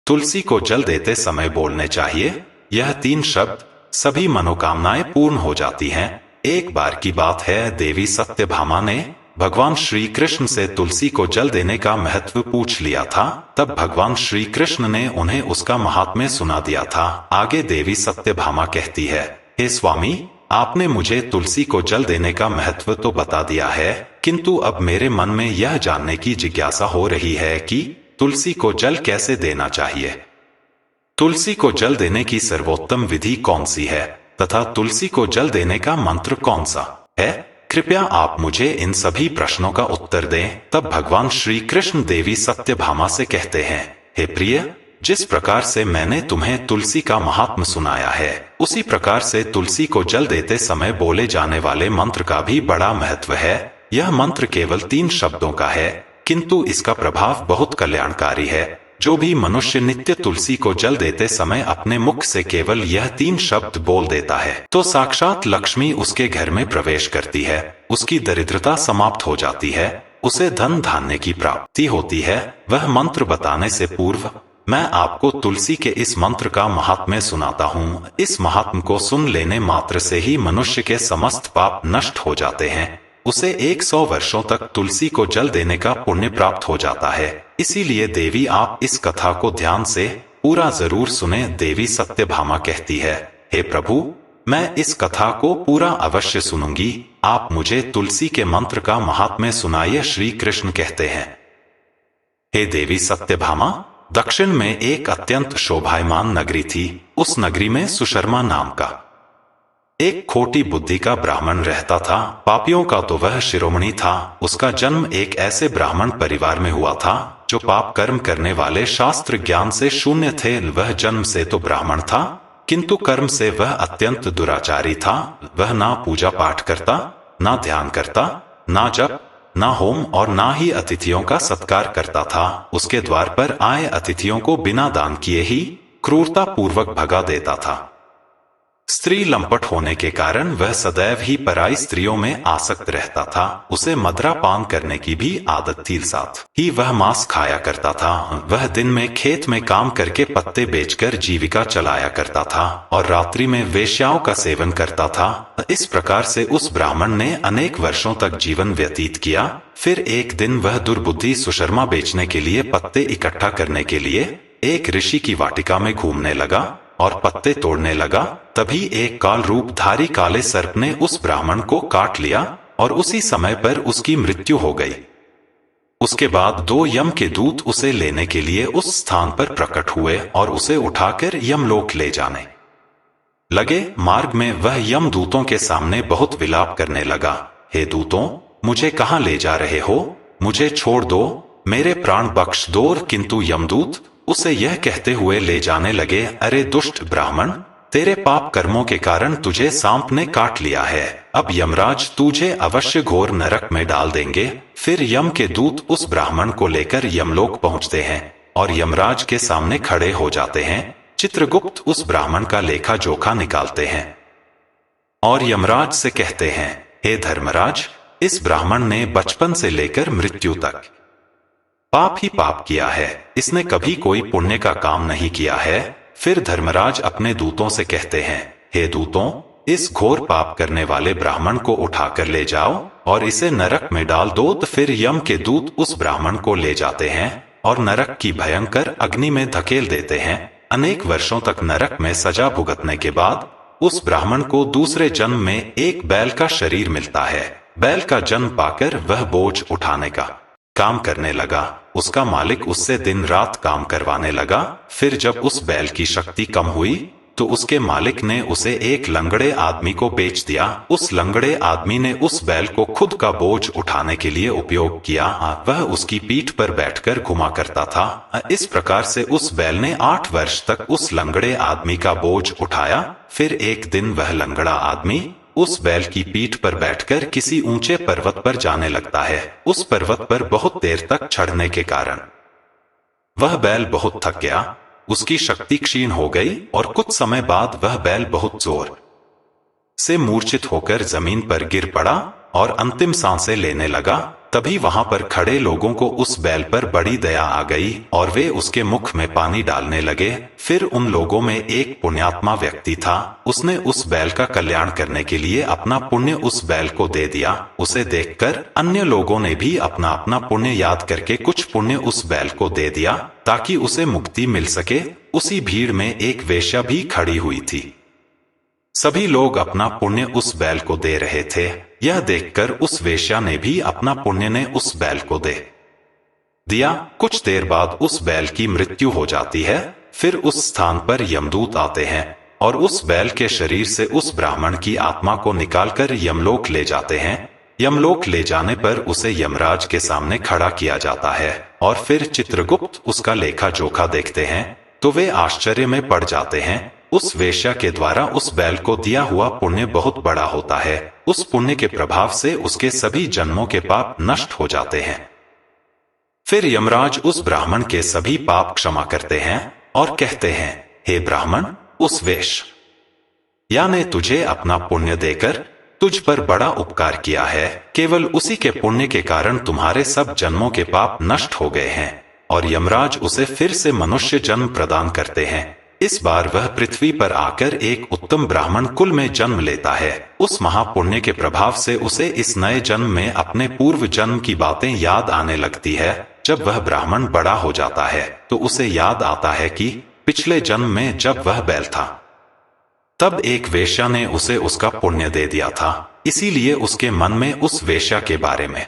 तुलसी को जल देते समय बोलने चाहिए। यह 3 शब्द सभी मनोकामनाएं पूर्ण हो जाती हैं। एक बार की बात है, देवी सत्यभामा ने भगवान श्री कृष्ण से तुलसी को जल देने का महत्व पूछ लिया था। तब भगवान श्री कृष्ण ने उन्हें उसका महात्म्य सुना दिया था। आगे देवी सत्यभामा कहती है, हे स्वामी, आपने मुझे तुलसी को जल देने का महत्व तो बता दिया है, किंतु अब मेरे मन में यह जानने की जिज्ञासा हो रही है कि तुलसी को जल कैसे देना चाहिए। तुलसी को जल देने की सर्वोत्तम विधि कौन सी है तथा तुलसी को जल देने का मंत्र कौन सा है? कृपया आप मुझे इन सभी प्रश्नों का उत्तर दें। तब भगवान श्री कृष्ण देवी सत्यभामा से कहते हैं, हे प्रिय, जिस प्रकार से मैंने तुम्हें तुलसी का महात्म सुनाया है, उसी प्रकार से तुलसी को जल देते समय बोले जाने वाले मंत्र का भी बड़ा महत्व है। यह मंत्र केवल 3 शब्दों का है, किंतु इसका प्रभाव बहुत कल्याणकारी है। जो भी मनुष्य नित्य तुलसी को जल देते समय अपने मुख से केवल यह 3 शब्द बोल देता है, तो साक्षात लक्ष्मी उसके घर में प्रवेश करती है, उसकी दरिद्रता समाप्त हो जाती है, उसे धन धान्य की प्राप्ति होती है। वह मंत्र बताने से पूर्व मैं आपको तुलसी के इस मंत्र का महात्म्य सुनाता हूँ। इस महात्म को सुन लेने मात्र से ही मनुष्य के समस्त पाप नष्ट हो जाते हैं। उसे 100 वर्षों तक तुलसी को जल देने का पुण्य प्राप्त हो जाता है। इसीलिए देवी, आप इस कथा को ध्यान से पूरा जरूर सुने। देवी सत्यभामा कहती है, हे प्रभु, मैं इस कथा को पूरा अवश्य सुनूंगी। आप मुझे तुलसी के मंत्र का महात्म्य सुनाइए। श्री कृष्ण कहते हैं, हे देवी सत्यभामा, दक्षिण में एक अत्यंत शोभायमान नगरी थी। उस नगरी में सुशर्मा नाम का एक खोटी बुद्धि का ब्राह्मण रहता था। पापियों का तो वह शिरोमणि था। उसका जन्म एक ऐसे ब्राह्मण परिवार में हुआ था जो पाप कर्म करने वाले, शास्त्र ज्ञान से शून्य थे। वह जन्म से तो ब्राह्मण था, किंतु कर्म से वह अत्यंत दुराचारी था। वह ना पूजा पाठ करता, ना ध्यान करता, ना जप, ना होम और ना ही अतिथियों का सत्कार करता था। उसके द्वार पर आए अतिथियों को बिना दान किए ही क्रूरता पूर्वक भगा देता था। स्त्री लंपट होने के कारण वह सदैव ही पराई स्त्रियों में आसक्त रहता था। उसे मदिरा पान करने की भी आदत थी, साथ ही वह मांस खाया करता था। वह दिन में खेत में काम करके पत्ते बेचकर जीविका चलाया करता था और रात्रि में वेश्याओं का सेवन करता था। इस प्रकार से उस ब्राह्मण ने अनेक वर्षों तक जीवन व्यतीत किया। फिर एक दिन वह दुर्बुद्धि सुशर्मा बेचने के लिए पत्ते इकट्ठा करने के लिए एक ऋषि की वाटिका में घूमने लगा और पत्ते तोड़ने लगा। तभी एक काल रूपधारी काले सर्प ने उस ब्राह्मण को काट लिया और उसी समय पर उसकी मृत्यु हो गई। उसके बाद 2 यम के दूत उसे लेने के लिए उस स्थान पर प्रकट हुए और उसे उठाकर यमलोक ले जाने लगे। मार्ग में वह यम दूतों के सामने बहुत विलाप करने लगा, हे दूतों, मुझे कहाँ ले जा रहे हो? मुझे छोड़ दो, मेरे प्राण बख्श दो। किंतु यमदूत उसे यह कहते हुए ले जाने लगे, अरे दुष्ट ब्राह्मण, तेरे पाप कर्मों के कारण तुझे सांप ने काट लिया है। अब यमराज तुझे अवश्य घोर नरक में डाल देंगे। फिर यम के दूत उस ब्राह्मण को लेकर यमलोक पहुंचते हैं और यमराज के सामने खड़े हो जाते हैं। चित्रगुप्त उस ब्राह्मण का लेखा जोखा निकालते हैं और यमराज से कहते हैं, हे धर्मराज, इस ब्राह्मण ने बचपन से लेकर मृत्यु तक पाप ही पाप किया है। इसने कभी कोई पुण्य का काम नहीं किया है। फिर धर्मराज अपने दूतों से कहते हैं, हे दूतों, इस घोर पाप करने वाले ब्राह्मण को उठाकर ले जाओ और इसे नरक में डाल दो। तो फिर यम के दूत उस ब्राह्मण को ले जाते हैं और नरक की भयंकर अग्नि में धकेल देते हैं। अनेक वर्षों तक नरक में सजा भुगतने के बाद उस ब्राह्मण को दूसरे जन्म में एक बैल का शरीर मिलता है। बैल का जन्म पाकर वह बोझ उठाने का काम करने लगा। उसका मालिक उससे दिन रात काम करवाने लगा। फिर जब उस बैल की शक्ति कम हुई तो उसके मालिक ने उसे एक लंगड़े आदमी को बेच दिया। उस लंगड़े आदमी ने उस बैल को खुद का बोझ उठाने के लिए उपयोग किया। वह उसकी पीठ पर बैठकर घुमा करता था। इस प्रकार से उस बैल ने 8 वर्ष तक उस लंगड़े आदमी का बोझ उठाया। फिर एक दिन वह लंगड़ा आदमी उस बैल की पीठ पर बैठकर किसी ऊंचे पर्वत पर जाने लगता है। उस पर्वत पर बहुत देर तक चढ़ने के कारण वह बैल बहुत थक गया, उसकी शक्ति क्षीण हो गई और कुछ समय बाद वह बैल बहुत जोर से मूर्छित होकर जमीन पर गिर पड़ा और अंतिम सांसें लेने लगा। तभी वहां पर खड़े लोगों को उस बैल पर बड़ी दया आ गई और वे उसके मुख में पानी डालने लगे। फिर उन लोगों में एक पुण्यात्मा व्यक्ति था, उसने उस बैल का कल्याण करने के लिए अपना पुण्य उस बैल को दे दिया। उसे देखकर अन्य लोगों ने भी अपना अपना पुण्य याद करके कुछ पुण्य उस बैल को दे दिया ताकि उसे मुक्ति मिल सके। उसी भीड़ में एक वेश्या भी खड़ी हुई थी। सभी लोग अपना पुण्य उस बैल को दे रहे थे। यह देखकर उस वेश्या ने भी अपना पुण्य ने उस बैल को दे दिया। कुछ देर बाद उस बैल की मृत्यु हो जाती है। फिर उस स्थान पर यमदूत आते हैं और उस बैल के शरीर से उस ब्राह्मण की आत्मा को निकालकर यमलोक ले जाते हैं। यमलोक ले जाने पर उसे यमराज के सामने खड़ा किया जाता है और फिर चित्रगुप्त उसका लेखा जोखा देखते हैं तो वे आश्चर्य में पड़ जाते हैं। उस वेश्या के द्वारा उस बैल को दिया हुआ पुण्य बहुत बड़ा होता है। उस पुण्य के प्रभाव से उसके सभी जन्मों के पाप नष्ट हो जाते हैं। फिर यमराज उस ब्राह्मण के सभी पाप क्षमा करते हैं और कहते हैं, हे ब्राह्मण, उस वेश्या ने तुझे अपना पुण्य देकर तुझ पर बड़ा उपकार किया है। केवल उसी के पुण्य के कारण तुम्हारे सब जन्मों के पाप नष्ट हो गए हैं। और यमराज उसे फिर से मनुष्य जन्म प्रदान करते हैं। इस बार वह पृथ्वी पर आकर एक उत्तम ब्राह्मण कुल में जन्म लेता है। उस महापुण्य के प्रभाव से उसे इस नए जन्म में अपने पूर्व जन्म की बातें याद आने लगती है। जब वह ब्राह्मण बड़ा हो जाता है तो उसे याद आता है कि पिछले जन्म में जब वह बैल था तब एक वेश्या ने उसे उसका पुण्य दे दिया था। इसीलिए उसके मन में उस वेश्या के बारे में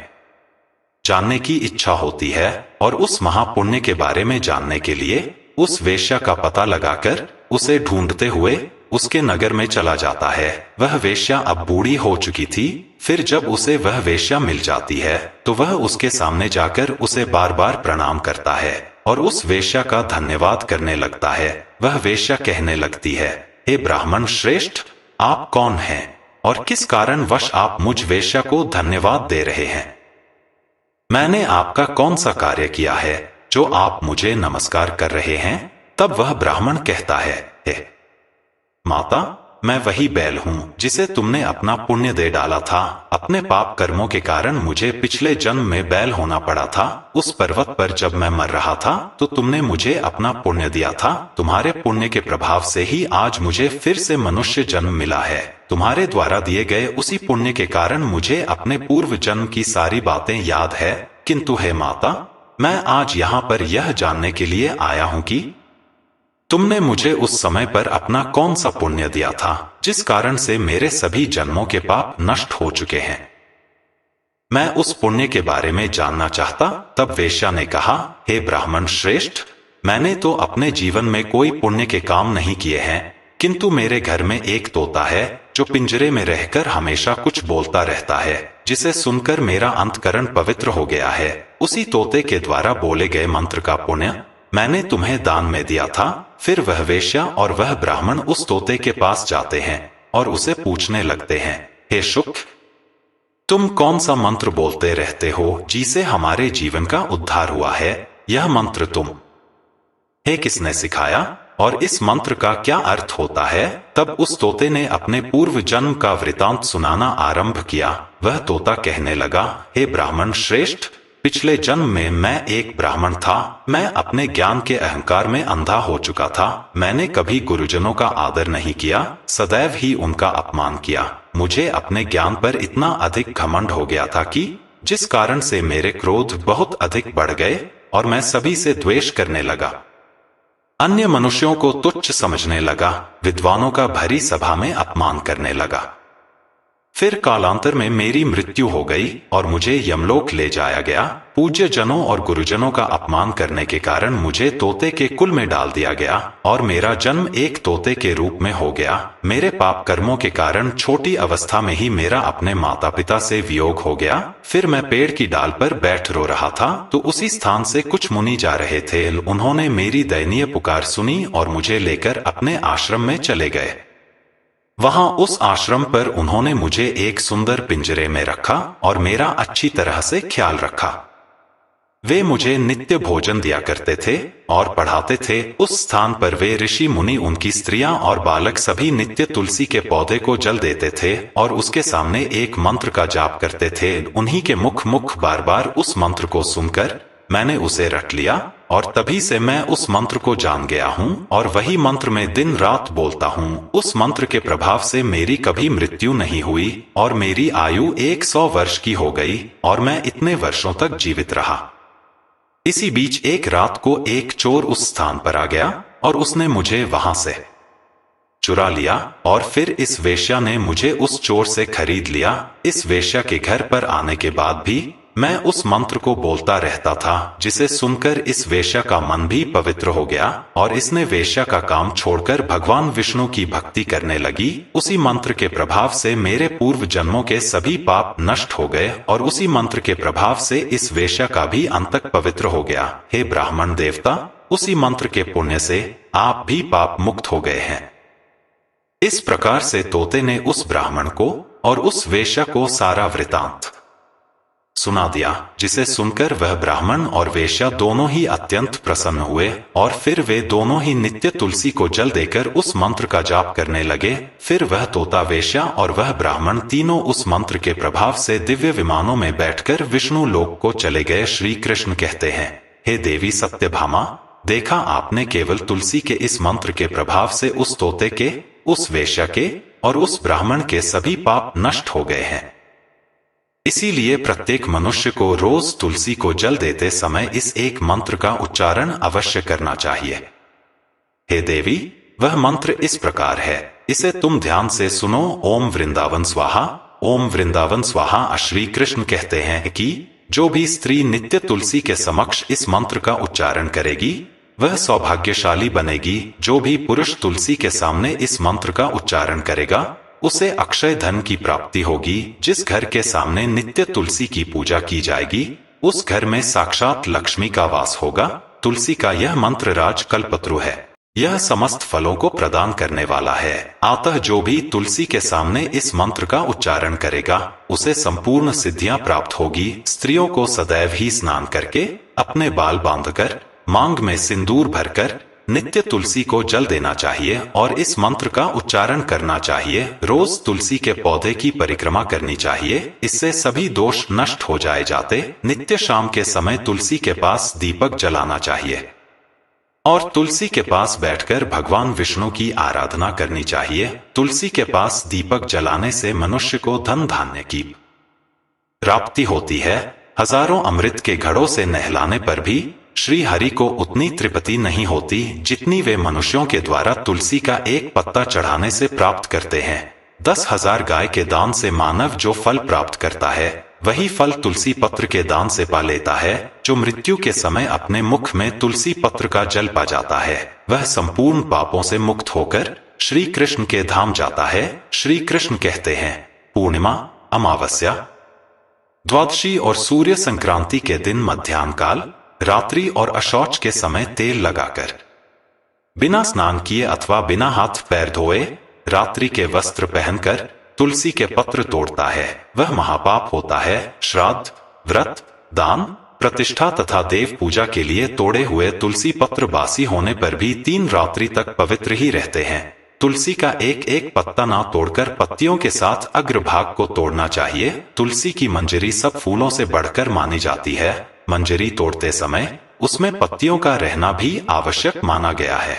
जानने की इच्छा होती है और उस महापुण्य के बारे में जानने के लिए उस वेश्या का पता लगाकर उसे ढूंढते हुए उसके नगर में चला जाता है। वह वेश्या अब बूढ़ी हो चुकी थी। फिर जब उसे वह वेश्या मिल जाती है तो वह उसके सामने जाकर उसे बार बार प्रणाम करता है और उस वेश्या का धन्यवाद करने लगता है। वह वेश्या कहने लगती है, हे ब्राह्मण श्रेष्ठ, आप कौन हैं और किस कारणवश आप मुझ वेश्या को धन्यवाद दे रहे हैं? मैंने आपका कौन सा कार्य किया है जो आप मुझे नमस्कार कर रहे हैं? तब वह ब्राह्मण कहता है, हे माता, मैं वही बैल हूँ जिसे तुमने अपना पुण्य दे डाला था। अपने पाप कर्मों के कारण मुझे पिछले जन्म में बैल होना पड़ा था। उस पर्वत पर जब मैं मर रहा था तो तुमने मुझे अपना पुण्य दिया था। तुम्हारे पुण्य के प्रभाव से ही आज मुझे फिर से मनुष्य जन्म मिला है। तुम्हारे द्वारा दिए गए उसी पुण्य के कारण मुझे अपने पूर्व जन्म की सारी बातें याद है। किंतु हे माता, मैं आज यहाँ पर यह जानने के लिए आया हूँ कि तुमने मुझे उस समय पर अपना कौन सा पुण्य दिया था जिस कारण से मेरे सभी जन्मों के पाप नष्ट हो चुके हैं। मैं उस पुण्य के बारे में जानना चाहता। तब वेश्या ने कहा, हे ब्राह्मण श्रेष्ठ, मैंने तो अपने जीवन में कोई पुण्य के काम नहीं किए हैं, किंतु मेरे घर में एक तोता है जो पिंजरे में रहकर हमेशा कुछ बोलता रहता है, जिसे सुनकर मेरा अंतकरण पवित्र हो गया है। उसी तोते के द्वारा बोले गए मंत्र का पुण्य मैंने तुम्हें दान में दिया था। फिर वह वेश्या और वह ब्राह्मण उस तोते के पास जाते हैं और उसे पूछने लगते हैं, हे शुक, तुम कौन सा मंत्र बोलते रहते हो जिसे हमारे जीवन का उद्धार हुआ है? यह मंत्र तुम हे किसने सिखाया और इस मंत्र का क्या अर्थ होता है? तब उस तोते ने अपने पूर्व जन्म का वृतांत सुनाना आरंभ किया। वह तोता कहने लगा, हे ब्राह्मण श्रेष्ठ, पिछले जन्म में मैं एक ब्राह्मण था। मैं अपने ज्ञान के अहंकार में अंधा हो चुका था। मैंने कभी गुरुजनों का आदर नहीं किया, सदैव ही उनका अपमान किया। मुझे अपने ज्ञान पर इतना अधिक घमंड हो गया था कि जिस कारण से मेरे क्रोध बहुत अधिक बढ़ गए और मैं सभी से द्वेष करने लगा। अन्य मनुष्यों को तुच्छ समझने लगा, विद्वानों का भरी सभा में अपमान करने लगा। फिर कालांतर में मेरी मृत्यु हो गई और मुझे यमलोक ले जाया गया। पूज्य जनों और गुरुजनों का अपमान करने के कारण मुझे तोते के कुल में डाल दिया गया और मेरा जन्म एक तोते के रूप में हो गया। मेरे पाप कर्मों के कारण छोटी अवस्था में ही मेरा अपने माता पिता से वियोग हो गया। फिर मैं पेड़ की डाल पर बैठ रो रहा था तो उसी स्थान से कुछ मुनि जा रहे थे। उन्होंने मेरी दयनीय पुकार सुनी और मुझे लेकर अपने आश्रम में चले गए। वहां उस आश्रम पर उन्होंने मुझे एक सुंदर पिंजरे में रखा और मेरा अच्छी तरह से ख्याल रखा। वे मुझे नित्य भोजन दिया करते थे और पढ़ाते थे। उस स्थान पर वे ऋषि मुनि, उनकी स्त्रियां और बालक सभी नित्य तुलसी के पौधे को जल देते थे और उसके सामने एक मंत्र का जाप करते थे। उन्हीं के मुख बार बार उस मंत्र को सुनकर मैंने उसे रट लिया और तभी से मैं उस मंत्र को जान गया हूँ और वही मंत्र में दिन रात बोलता हूँ। उस मंत्र के प्रभाव से मेरी कभी मृत्यु नहीं हुई और मेरी आयु 100 वर्ष की हो गई और मैं इतने वर्षों तक जीवित रहा। इसी बीच एक रात को एक चोर उस स्थान पर आ गया और उसने मुझे वहां से चुरा लिया और फिर इस वेश्या ने मुझे उस चोर से खरीद लिया। इस वेश्या के घर पर आने के बाद भी मैं उस मंत्र को बोलता रहता था, जिसे सुनकर इस वेश्या का मन भी पवित्र हो गया और इसने वेश्या का काम छोड़कर भगवान विष्णु की भक्ति करने लगी। उसी मंत्र के प्रभाव से मेरे पूर्व जन्मों के सभी पाप नष्ट हो गए और उसी मंत्र के प्रभाव से इस वेश्या का भी अंतक पवित्र हो गया। हे ब्राह्मण देवता, उसी मंत्र के पुण्य से आप भी पाप मुक्त हो गए हैं। इस प्रकार से तोते ने उस ब्राह्मण को और उस वेश्या को सारा वृतांत सुना दिया, जिसे सुनकर वह ब्राह्मण और वेश्या दोनों ही अत्यंत प्रसन्न हुए और फिर वे दोनों ही नित्य तुलसी को जल देकर उस मंत्र का जाप करने लगे। फिर वह तोता, वेश्या और वह ब्राह्मण तीनों उस मंत्र के प्रभाव से दिव्य विमानों में बैठकर विष्णु लोक को चले गए। श्री कृष्ण कहते हैं, हे देवी सत्यभामा, देखा आपने, केवल तुलसी के इस मंत्र के प्रभाव से उस तोते के, उस वेश्या के और उस ब्राह्मण के सभी पाप नष्ट हो गए हैं। इसीलिए प्रत्येक मनुष्य को रोज तुलसी को जल देते समय इस एक मंत्र का उच्चारण अवश्य करना चाहिए। हे देवी, वह मंत्र इस प्रकार है, इसे तुम ध्यान से सुनो। ओम वृंदावन स्वाहा, ओम वृंदावन स्वाहा। श्री कृष्ण कहते हैं कि जो भी स्त्री नित्य तुलसी के समक्ष इस मंत्र का उच्चारण करेगी वह सौभाग्यशाली बनेगी। जो भी पुरुष तुलसी के सामने इस मंत्र का उच्चारण करेगा उसे अक्षय धन की प्राप्ति होगी। जिस घर के सामने नित्य तुलसी की पूजा की जाएगी उस घर में साक्षात लक्ष्मी का वास होगा। तुलसी का यह मंत्र राज कल्पत्रु है, यह समस्त फलों को प्रदान करने वाला है। अतः जो भी तुलसी के सामने इस मंत्र का उच्चारण करेगा उसे संपूर्ण सिद्धियां प्राप्त होगी। स्त्रियों को सदैव ही स्नान करके, अपने बाल बांधकर, मांग में सिंदूर भरकर नित्य तुलसी को जल देना चाहिए और इस मंत्र का उच्चारण करना चाहिए। रोज तुलसी के पौधे की परिक्रमा करनी चाहिए, इससे सभी दोष नष्ट हो जाते। नित्य शाम के समय तुलसी के पास दीपक जलाना चाहिए और तुलसी के पास बैठकर भगवान विष्णु की आराधना करनी चाहिए। तुलसी के पास दीपक जलाने से मनुष्य को धन धान्य की प्राप्ति होती है। हजारों अमृत के घड़ों से नहलाने पर भी श्री हरि को उतनी तृप्ति नहीं होती जितनी वे मनुष्यों के द्वारा तुलसी का एक पत्ता चढ़ाने से प्राप्त करते हैं। 10,000 गाय के दान से मानव जो फल प्राप्त करता है वही फल तुलसी पत्र के दान से पा लेता है। जो मृत्यु के समय अपने मुख में तुलसी पत्र का जल पा जाता है वह संपूर्ण पापों से मुक्त होकर श्री कृष्ण के धाम जाता है। श्री कृष्ण कहते हैं, पूर्णिमा, अमावस्या, द्वादशी और सूर्य संक्रांति के दिन मध्याह्न काल, रात्रि और अशौच के समय तेल लगाकर, बिना स्नान किए अथवा बिना हाथ पैर धोए, रात्रि के वस्त्र पहनकर तुलसी के पत्र तोड़ता है वह महापाप होता है। श्राद्ध, व्रत, दान, प्रतिष्ठा तथा देव पूजा के लिए तोड़े हुए तुलसी पत्र बासी होने पर भी 3 रात्रि तक पवित्र ही रहते हैं। तुलसी का एक एक पत्ता ना तोड़कर पत्तियों के साथ अग्रभाग को तोड़ना चाहिए। तुलसी की मंजरी सब फूलों से बढ़कर मानी जाती है। मंजरी तोड़ते समय उसमें पत्तियों का रहना भी आवश्यक माना गया है।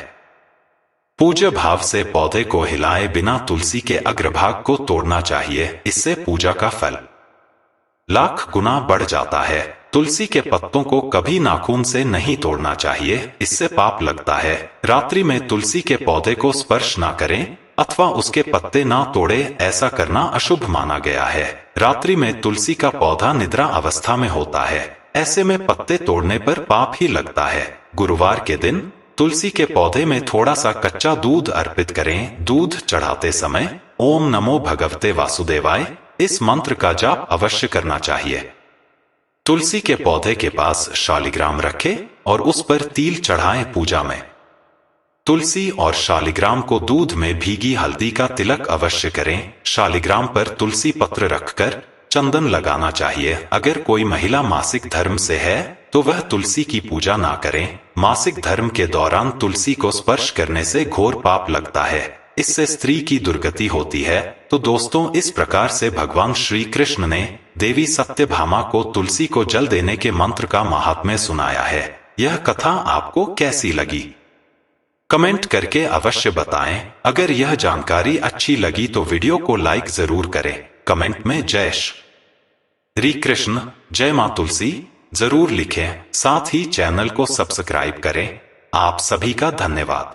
पूज्य भाव से पौधे को हिलाए बिना तुलसी के अग्रभाग को तोड़ना चाहिए, इससे पूजा का फल लाख गुना बढ़ जाता है। तुलसी के पत्तों को कभी नाखून से नहीं तोड़ना चाहिए, इससे पाप लगता है। रात्रि में तुलसी के पौधे को स्पर्श ना करें अथवा उसके पत्ते ना तोड़े, ऐसा करना अशुभ माना गया है। रात्रि में तुलसी का पौधा निद्रा अवस्था में होता है, ऐसे में पत्ते तोड़ने पर पाप ही लगता है। गुरुवार के दिन तुलसी के पौधे में थोड़ा सा कच्चा दूध अर्पित करें। दूध चढ़ाते समय ओम नमो भगवते वासुदेवाय इस मंत्र का जाप अवश्य करना चाहिए। तुलसी के पौधे के पास शालिग्राम रखें और उस पर तिल चढ़ाएं। पूजा में तुलसी और शालिग्राम को दूध में भीगी हल्दी का तिलक अवश्य करें। शालिग्राम पर तुलसी पत्र रखकर चंदन लगाना चाहिए। अगर कोई महिला मासिक धर्म से है तो वह तुलसी की पूजा ना करें। मासिक धर्म के दौरान तुलसी को स्पर्श करने से घोर पाप लगता है, इससे स्त्री की दुर्गति होती है। तो दोस्तों, इस प्रकार से भगवान श्री कृष्ण ने देवी सत्यभामा को तुलसी को जल देने के मंत्र का महात्म्य सुनाया है। यह कथा आपको कैसी लगी? कमेंट करके अवश्य बताएं। अगर यह जानकारी अच्छी लगी तो वीडियो को लाइक जरूर करें। कमेंट में जय श्री कृष्ण, जय मां तुलसी जरूर लिखें। साथ ही चैनल को सब्सक्राइब करें। आप सभी का धन्यवाद।